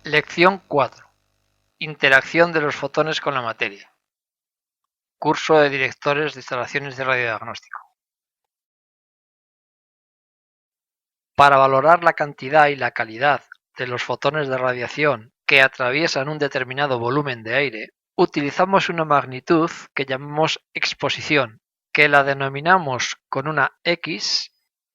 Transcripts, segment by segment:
Lección 4. Interacción de los fotones con la materia. Curso de directores de instalaciones de radiodiagnóstico. Para valorar la cantidad y la calidad de los fotones de radiación que atraviesan un determinado volumen de aire, utilizamos una magnitud que llamamos exposición, que la denominamos con una X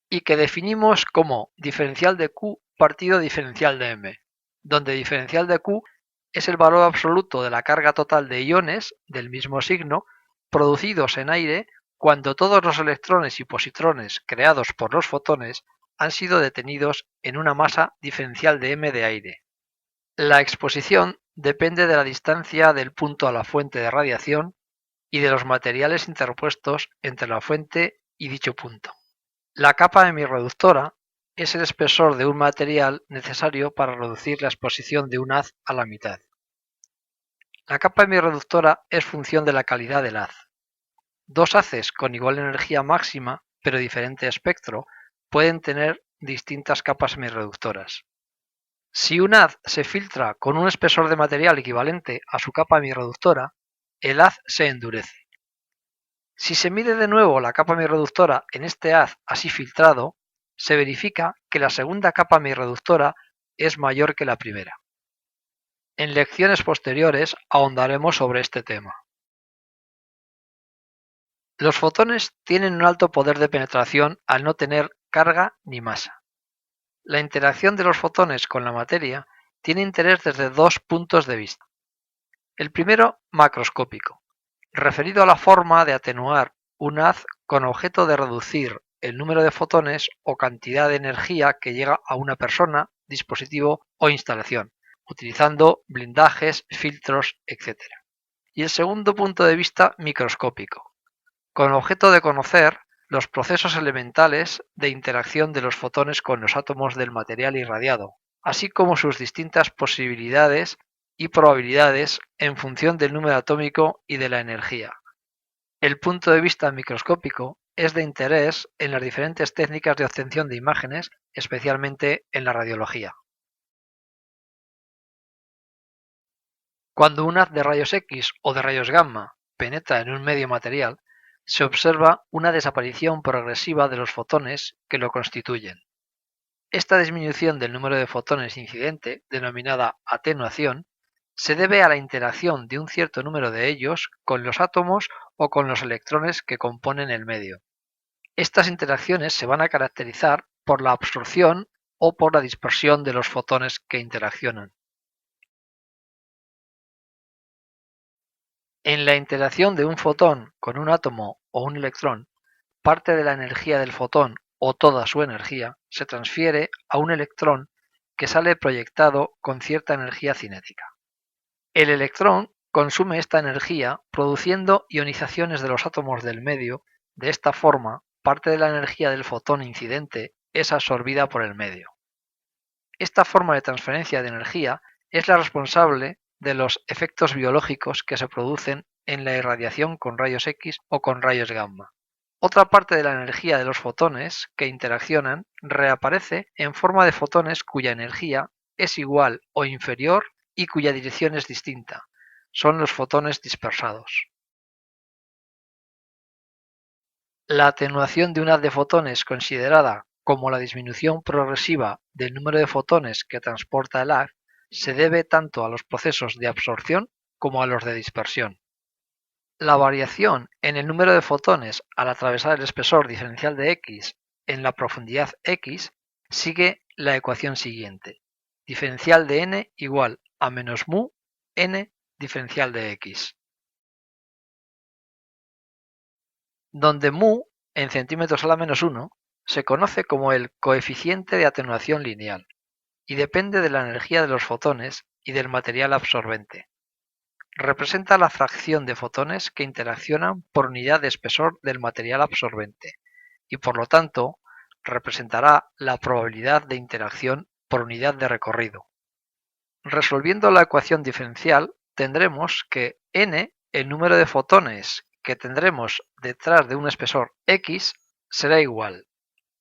y que definimos como diferencial de Q partido diferencial de M, donde diferencial de Q es el valor absoluto de la carga total de iones del mismo signo producidos en aire cuando todos los electrones y positrones creados por los fotones han sido detenidos en una masa diferencial de m de aire. La exposición depende de la distancia del punto a la fuente de radiación y de los materiales interpuestos entre la fuente y dicho punto. La capa hemirreductora es el espesor de un material necesario para reducir la exposición de un haz a la mitad. La capa hemirreductora es función de la calidad del haz. Dos haces con igual energía máxima, pero diferente espectro, pueden tener distintas capas hemirreductoras. Si un haz se filtra con un espesor de material equivalente a su capa hemirreductora, el haz se endurece. Si se mide de nuevo la capa hemirreductora en este haz así filtrado, se verifica que la segunda capa hemirreductora es mayor que la primera. En lecciones posteriores ahondaremos sobre este tema. Los fotones tienen un alto poder de penetración al no tener carga ni masa. La interacción de los fotones con la materia tiene interés desde dos puntos de vista. El primero, macroscópico, referido a la forma de atenuar un haz con objeto de reducir el número de fotones o cantidad de energía que llega a una persona, dispositivo o instalación, utilizando blindajes, filtros, etc. Y el segundo punto de vista, microscópico, con objeto de conocer los procesos elementales de interacción de los fotones con los átomos del material irradiado, así como sus distintas posibilidades y probabilidades en función del número atómico y de la energía. El punto de vista microscópico es de interés en las diferentes técnicas de obtención de imágenes, especialmente en la radiología. Cuando un haz de rayos X o de rayos gamma penetra en un medio material, se observa una desaparición progresiva de los fotones que lo constituyen. Esta disminución del número de fotones incidente, denominada atenuación, se debe a la interacción de un cierto número de ellos con los átomos o con los electrones que componen el medio. Estas interacciones se van a caracterizar por la absorción o por la dispersión de los fotones que interaccionan. En la interacción de un fotón con un átomo o un electrón, parte de la energía del fotón o toda su energía se transfiere a un electrón que sale proyectado con cierta energía cinética. El electrón consume esta energía produciendo ionizaciones de los átomos del medio. De esta forma, parte de la energía del fotón incidente es absorbida por el medio. Esta forma de transferencia de energía es la responsable de los efectos biológicos que se producen en la irradiación con rayos X o con rayos gamma. Otra parte de la energía de los fotones que interaccionan reaparece en forma de fotones cuya energía es igual o inferior y cuya dirección es distinta. Son los fotones dispersados. La atenuación de un haz de fotones, considerada como la disminución progresiva del número de fotones que transporta el haz, se debe tanto a los procesos de absorción como a los de dispersión. La variación en el número de fotones al atravesar el espesor diferencial de X en la profundidad X sigue la ecuación siguiente: diferencial de n igual a menos mu n diferencial de X, donde mu, en centímetros a la menos 1, se conoce como el coeficiente de atenuación lineal y depende de la energía de los fotones y del material absorbente. Representa la fracción de fotones que interaccionan por unidad de espesor del material absorbente y, por lo tanto, representará la probabilidad de interacción por unidad de recorrido. Resolviendo la ecuación diferencial, tendremos que n, el número de fotones que tendremos detrás de un espesor X, será igual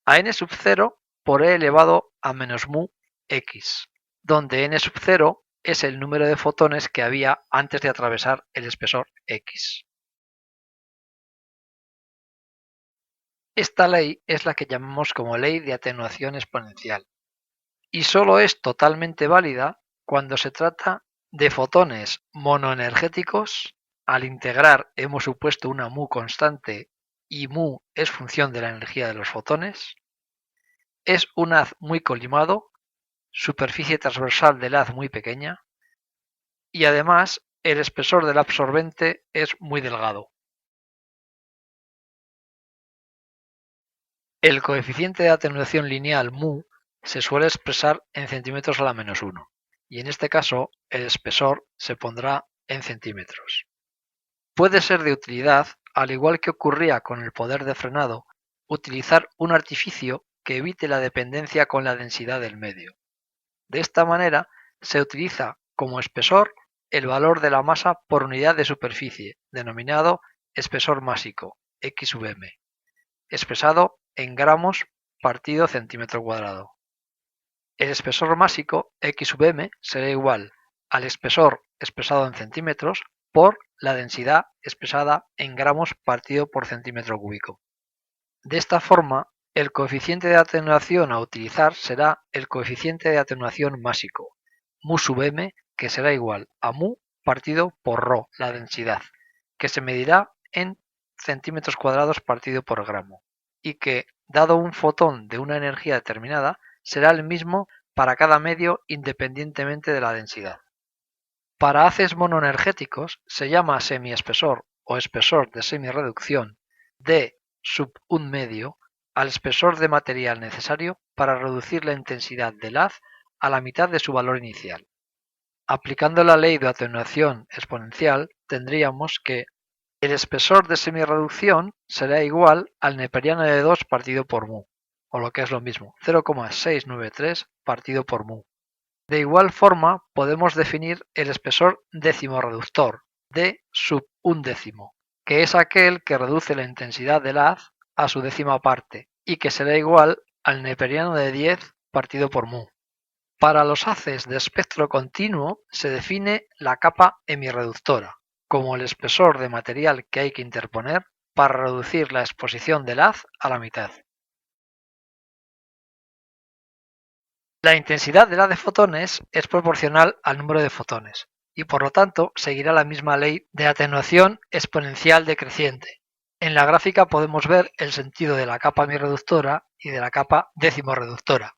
a n sub 0 por e elevado a menos mu X. donde n sub 0 es el número de fotones que había antes de atravesar el espesor X. Esta ley es la que llamamos como ley de atenuación exponencial, y solo es totalmente válida cuando se trata de fotones monoenergéticos. Al integrar hemos supuesto una mu constante y mu es función de la energía de los fotones. Es un haz muy colimado, superficie transversal del haz muy pequeña y además el espesor del absorbente es muy delgado. El coeficiente de atenuación lineal mu se suele expresar en centímetros a la menos 1 y en este caso el espesor se pondrá en centímetros. Puede ser de utilidad, al igual que ocurría con el poder de frenado, utilizar un artificio que evite la dependencia con la densidad del medio. De esta manera se utiliza como espesor el valor de la masa por unidad de superficie, denominado espesor másico, X sub m, expresado en gramos partido centímetro cuadrado. El espesor másico, X sub m, será igual al espesor expresado en centímetros por la densidad expresada en gramos partido por centímetro cúbico. De esta forma, el coeficiente de atenuación a utilizar será el coeficiente de atenuación másico, mu sub m, que será igual a mu partido por ρ, la densidad, que se medirá en centímetros cuadrados partido por gramo, y que, dado un fotón de una energía determinada, será el mismo para cada medio independientemente de la densidad. Para haces monoenergéticos se llama semiespesor o espesor de semirreducción D sub un medio al espesor de material necesario para reducir la intensidad del haz a la mitad de su valor inicial. Aplicando la ley de atenuación exponencial, tendríamos que el espesor de semirreducción será igual al neperiano de 2 partido por mu, o lo que es lo mismo, 0,693 partido por mu. De igual forma, podemos definir el espesor décimo reductor, D sub un décimo, que es aquel que reduce la intensidad del haz a su décima parte y que será igual al neperiano de 10 partido por mu. Para los haces de espectro continuo se define la capa hemirreductora como el espesor de material que hay que interponer para reducir la exposición del haz a la mitad. La intensidad del haz de fotones es proporcional al número de fotones y por lo tanto seguirá la misma ley de atenuación exponencial decreciente. En la gráfica podemos ver el sentido de la capa hemirreductora y de la capa décimo-reductora,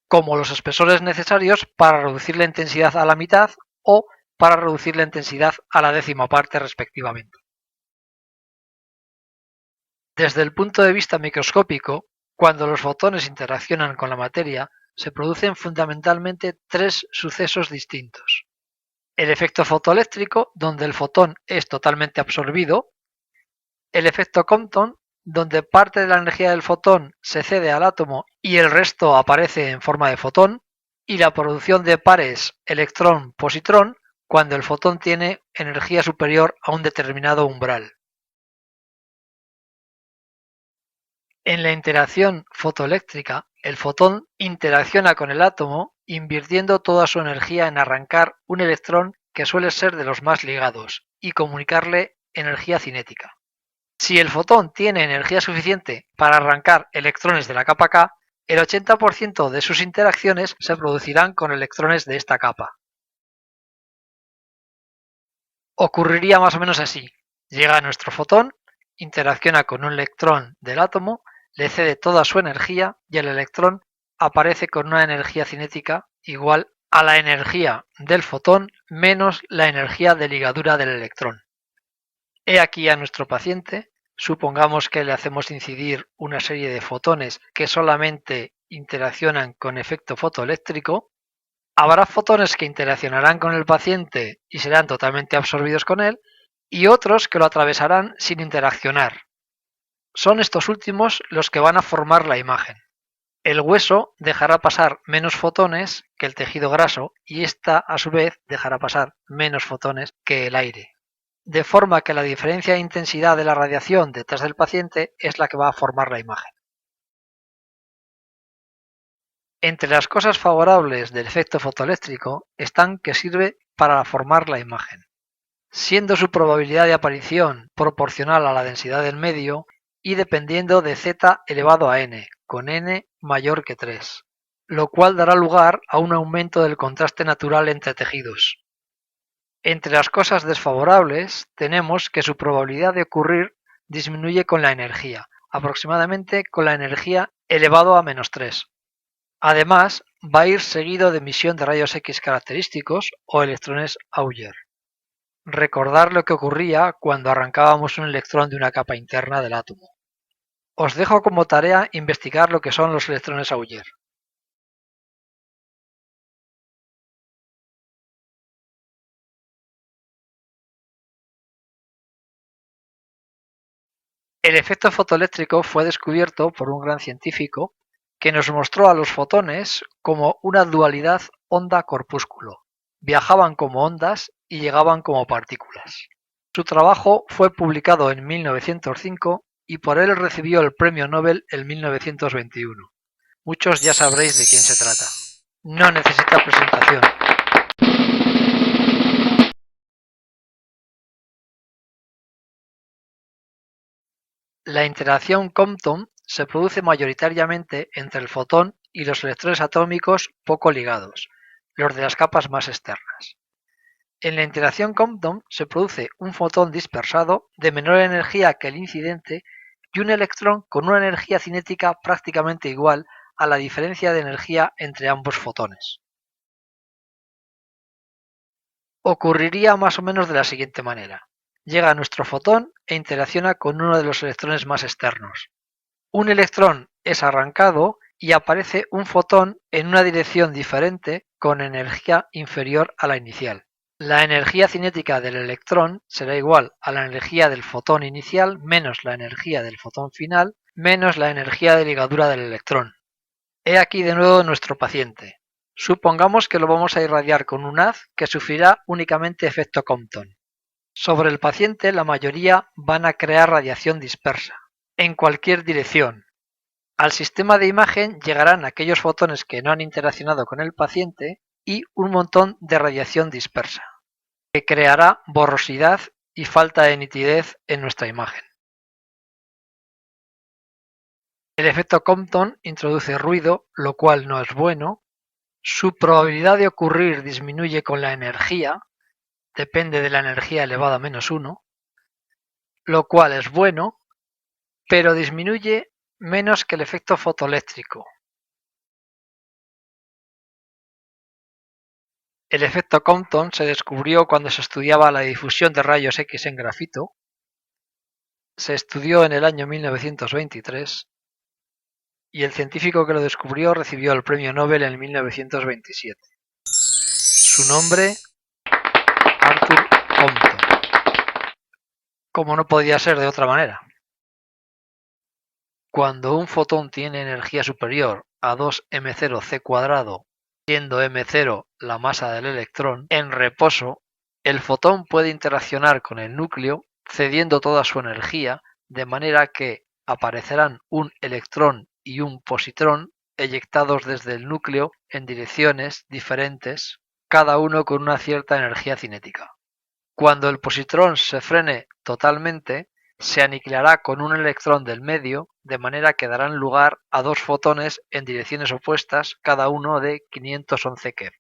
como los espesores necesarios para reducir la intensidad a la mitad o para reducir la intensidad a la décima parte respectivamente. Desde el punto de vista microscópico, cuando los fotones interaccionan con la materia, se producen fundamentalmente tres sucesos distintos. El efecto fotoeléctrico, donde el fotón es totalmente absorbido. El efecto Compton, donde parte de la energía del fotón se cede al átomo y el resto aparece en forma de fotón. Y la producción de pares electrón-positrón, cuando el fotón tiene energía superior a un determinado umbral. En la interacción fotoeléctrica, el fotón interacciona con el átomo invirtiendo toda su energía en arrancar un electrón que suele ser de los más ligados y comunicarle energía cinética. Si el fotón tiene energía suficiente para arrancar electrones de la capa K, el 80% de sus interacciones se producirán con electrones de esta capa. Ocurriría más o menos así. Llega nuestro fotón, interacciona con un electrón del átomo, le cede toda su energía y el electrón aparece con una energía cinética igual a la energía del fotón menos la energía de ligadura del electrón. He aquí a nuestro paciente, supongamos que le hacemos incidir una serie de fotones que solamente interaccionan con efecto fotoeléctrico. Habrá fotones que interaccionarán con el paciente y serán totalmente absorbidos con él, y otros que lo atravesarán sin interaccionar. Son estos últimos los que van a formar la imagen. El hueso dejará pasar menos fotones que el tejido graso y ésta, a su vez, dejará pasar menos fotones que el aire. De forma que la diferencia de intensidad de la radiación detrás del paciente es la que va a formar la imagen. Entre las cosas favorables del efecto fotoeléctrico están que sirve para formar la imagen, siendo su probabilidad de aparición proporcional a la densidad del medio y dependiendo de z elevado a n, con n mayor que 3, lo cual dará lugar a un aumento del contraste natural entre tejidos. Entre las cosas desfavorables tenemos que su probabilidad de ocurrir disminuye con la energía, aproximadamente con la energía elevado a -3. Además, va a ir seguido de emisión de rayos X característicos o electrones Auger. Recordar lo que ocurría cuando arrancábamos un electrón de una capa interna del átomo. Os dejo como tarea investigar lo que son los electrones Auger. El efecto fotoeléctrico fue descubierto por un gran científico que nos mostró a los fotones como una dualidad onda-corpúsculo. Viajaban como ondas y llegaban como partículas. Su trabajo fue publicado en 1905 y por él recibió el premio Nobel en 1921. Muchos ya sabréis de quién se trata. No necesita presentación. La interacción Compton se produce mayoritariamente entre el fotón y los electrones atómicos poco ligados, los de las capas más externas. En la interacción Compton se produce un fotón dispersado de menor energía que el incidente y un electrón con una energía cinética prácticamente igual a la diferencia de energía entre ambos fotones. Ocurriría más o menos de la siguiente manera. Llega nuestro fotón e interacciona con uno de los electrones más externos. Un electrón es arrancado y aparece un fotón en una dirección diferente con energía inferior a la inicial. La energía cinética del electrón será igual a la energía del fotón inicial menos la energía del fotón final menos la energía de ligadura del electrón. He aquí de nuevo nuestro paciente. Supongamos que lo vamos a irradiar con un haz que sufrirá únicamente efecto Compton. Sobre el paciente la mayoría van a crear radiación dispersa, en cualquier dirección. Al sistema de imagen llegarán aquellos fotones que no han interaccionado con el paciente y un montón de radiación dispersa, que creará borrosidad y falta de nitidez en nuestra imagen. El efecto Compton introduce ruido, lo cual no es bueno. Su probabilidad de ocurrir disminuye con la energía, depende de la energía elevada a -1, lo cual es bueno, pero disminuye menos que el efecto fotoeléctrico. El efecto Compton se descubrió cuando se estudiaba la difusión de rayos X en grafito. Se estudió en el año 1923 y el científico que lo descubrió recibió el premio Nobel en 1927. Su nombre, Arthur Compton. Como no podía ser de otra manera. Cuando un fotón tiene energía superior a 2m0c², siendo m0 la masa del electrón, en reposo, el fotón puede interaccionar con el núcleo cediendo toda su energía, de manera que aparecerán un electrón y un positrón eyectados desde el núcleo en direcciones diferentes, cada uno con una cierta energía cinética. Cuando el positrón se frene totalmente, se aniquilará con un electrón del medio, de manera que darán lugar a dos fotones en direcciones opuestas, cada uno de 511 keV.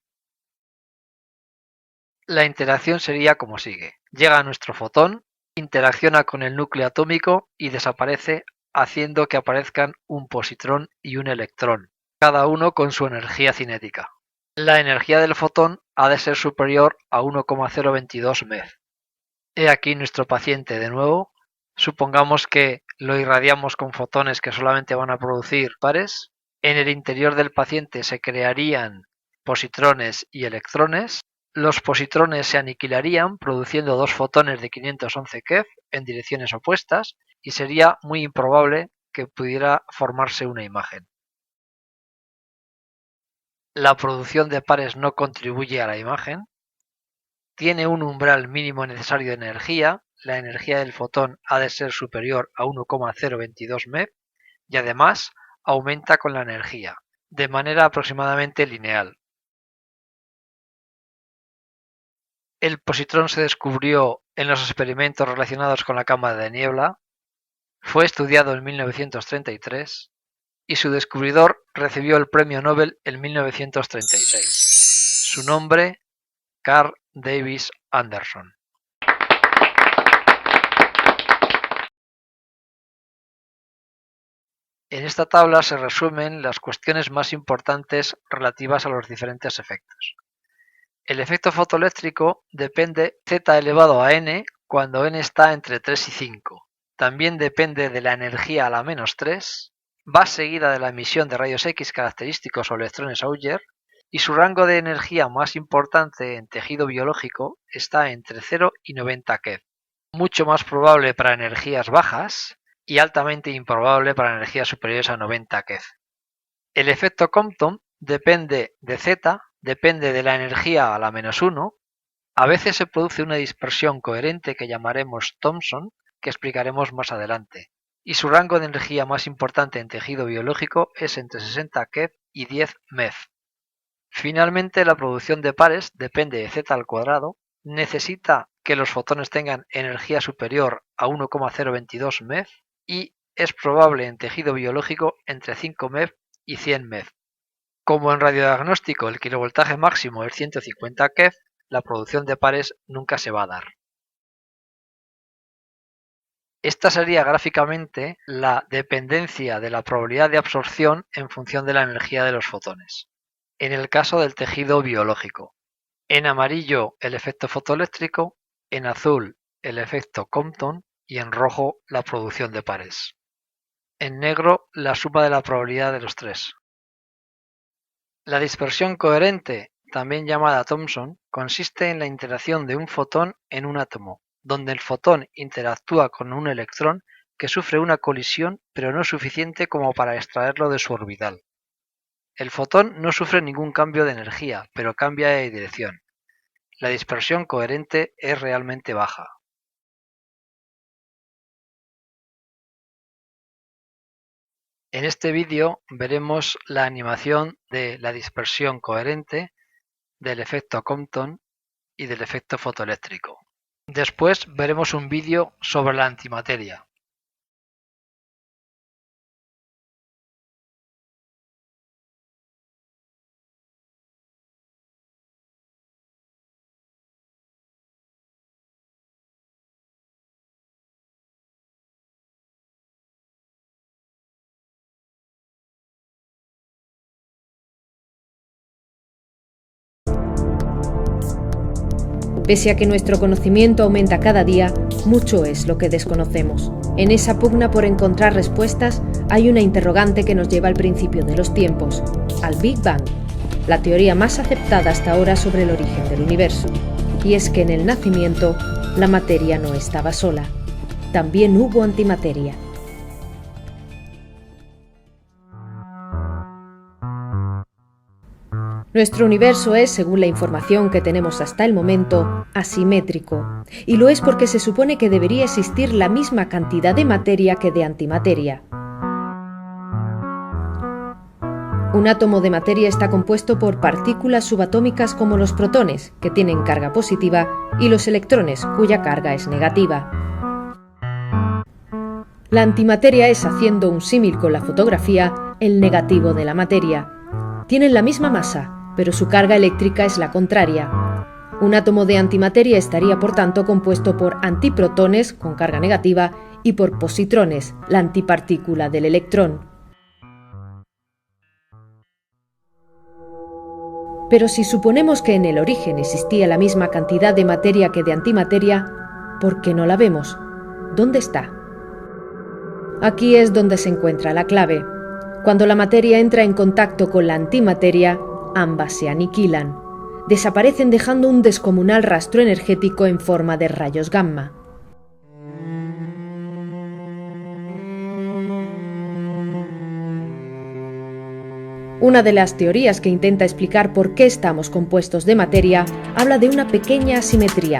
La interacción sería como sigue. Llega nuestro fotón, interacciona con el núcleo atómico y desaparece, haciendo que aparezcan un positrón y un electrón, cada uno con su energía cinética. La energía del fotón ha de ser superior a 1,022 MeV. He aquí nuestro paciente de nuevo. Supongamos que lo irradiamos con fotones que solamente van a producir pares. En el interior del paciente se crearían positrones y electrones. Los positrones se aniquilarían produciendo dos fotones de 511 keV en direcciones opuestas y sería muy improbable que pudiera formarse una imagen. La producción de pares no contribuye a la imagen. Tiene un umbral mínimo necesario de energía. La energía del fotón ha de ser superior a 1,022 MeV y además aumenta con la energía, de manera aproximadamente lineal. El positrón se descubrió en los experimentos relacionados con la cámara de niebla, fue estudiado en 1933 y su descubridor recibió el premio Nobel en 1936. Su nombre, Carl Davis Anderson. En esta tabla se resumen las cuestiones más importantes relativas a los diferentes efectos. El efecto fotoeléctrico depende z elevado a n cuando n está entre 3 y 5. También depende de la energía a la menos 3, va seguida de la emisión de rayos X característicos o electrones Auger, y su rango de energía más importante en tejido biológico está entre 0 y 90 keV, mucho más probable para energías bajas y altamente improbable para energías superiores a 90 keV. El efecto Compton depende de Z, depende de la energía a la menos 1, a veces se produce una dispersión coherente que llamaremos Thomson, que explicaremos más adelante, y su rango de energía más importante en tejido biológico es entre 60 keV y 10 MeV. Finalmente, la producción de pares depende de Z al cuadrado, necesita que los fotones tengan energía superior a 1,022 MeV y es probable en tejido biológico entre 5 MeV y 100 MeV. Como en radiodiagnóstico el kilovoltaje máximo es 150 keV, la producción de pares nunca se va a dar. Esta sería gráficamente la dependencia de la probabilidad de absorción en función de la energía de los fotones, en el caso del tejido biológico. En amarillo el efecto fotoeléctrico, en azul el efecto Compton y en rojo la producción de pares. En negro la suma de la probabilidad de los tres. La dispersión coherente, también llamada Thomson, consiste en la interacción de un fotón en un átomo, donde el fotón interactúa con un electrón que sufre una colisión pero no suficiente como para extraerlo de su orbital. El fotón no sufre ningún cambio de energía, pero cambia de dirección. La dispersión coherente es realmente baja. En este vídeo veremos la animación de la dispersión coherente, del efecto Compton y del efecto fotoeléctrico. Después veremos un vídeo sobre la antimateria. Pese a que nuestro conocimiento aumenta cada día, mucho es lo que desconocemos. En esa pugna por encontrar respuestas, hay una interrogante que nos lleva al principio de los tiempos, al Big Bang, la teoría más aceptada hasta ahora sobre el origen del universo. Y es que en el nacimiento, la materia no estaba sola. También hubo antimateria. Nuestro universo es, según la información que tenemos hasta el momento, asimétrico, y lo es porque se supone que debería existir la misma cantidad de materia que de antimateria. Un átomo de materia está compuesto por partículas subatómicas como los protones, que tienen carga positiva, y los electrones, cuya carga es negativa. La antimateria es, haciendo un símil con la fotografía, el negativo de la materia. Tienen la misma masa, pero su carga eléctrica es la contraria. Un átomo de antimateria estaría por tanto compuesto por antiprotones con carga negativa y por positrones, la antipartícula del electrón. Pero si suponemos que en el origen existía la misma cantidad de materia que de antimateria, ¿por qué no la vemos? ¿Dónde está? Aquí es donde se encuentra la clave. Cuando la materia entra en contacto con la antimateria, ambas se aniquilan. Desaparecen dejando un descomunal rastro energético en forma de rayos gamma. Una de las teorías que intenta explicar por qué estamos compuestos de materia habla de una pequeña asimetría.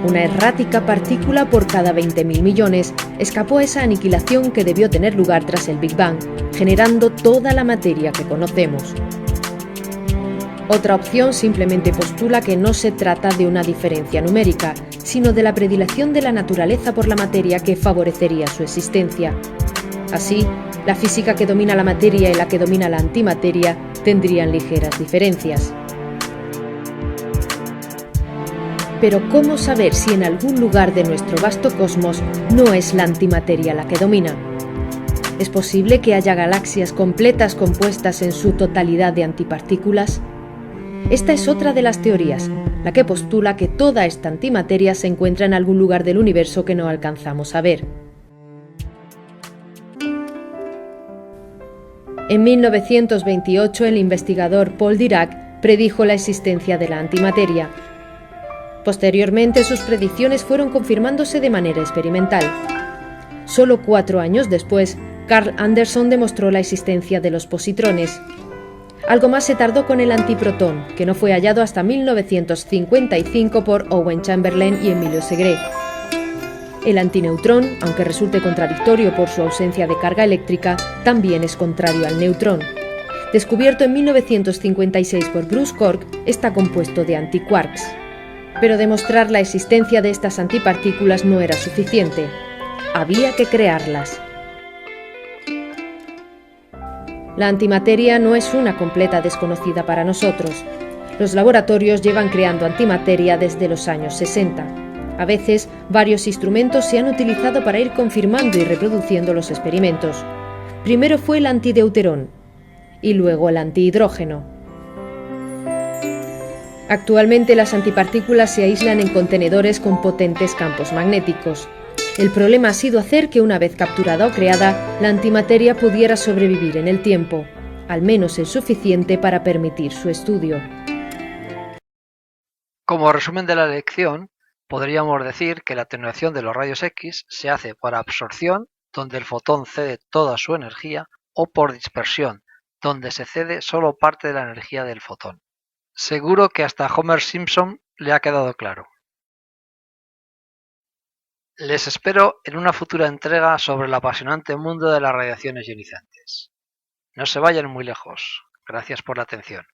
Una errática partícula por cada 20.000 millones escapó a esa aniquilación que debió tener lugar tras el Big Bang, generando toda la materia que conocemos. Otra opción simplemente postula que no se trata de una diferencia numérica, sino de la predilección de la naturaleza por la materia que favorecería su existencia. Así, la física que domina la materia y la que domina la antimateria tendrían ligeras diferencias. Pero ¿cómo saber si en algún lugar de nuestro vasto cosmos no es la antimateria la que domina? ¿Es posible que haya galaxias completas compuestas en su totalidad de antipartículas? Esta es otra de las teorías, la que postula que toda esta antimateria se encuentra en algún lugar del universo que no alcanzamos a ver. En 1928, el investigador Paul Dirac predijo la existencia de la antimateria. Posteriormente, sus predicciones fueron confirmándose de manera experimental. Solo 4 años después, Carl Anderson demostró la existencia de los positrones. Algo más se tardó con el antiprotón, que no fue hallado hasta 1955 por Owen Chamberlain y Emilio Segre. El antineutrón, aunque resulte contradictorio por su ausencia de carga eléctrica, también es contrario al neutrón. Descubierto en 1956 por Bruce Cork, está compuesto de antiquarks. Pero demostrar la existencia de estas antipartículas no era suficiente. Había que crearlas. La antimateria no es una completa desconocida para nosotros. Los laboratorios llevan creando antimateria desde los años 60. A veces, varios instrumentos se han utilizado para ir confirmando y reproduciendo los experimentos. Primero fue el antideuterón y luego el antihidrógeno. Actualmente las antipartículas se aíslan en contenedores con potentes campos magnéticos. El problema ha sido hacer que una vez capturada o creada, la antimateria pudiera sobrevivir en el tiempo, al menos el suficiente para permitir su estudio. Como resumen de la lección, podríamos decir que la atenuación de los rayos X se hace por absorción, donde el fotón cede toda su energía, o por dispersión, donde se cede solo parte de la energía del fotón. Seguro que hasta Homer Simpson le ha quedado claro. Les espero en una futura entrega sobre el apasionante mundo de las radiaciones ionizantes. No se vayan muy lejos. Gracias por la atención.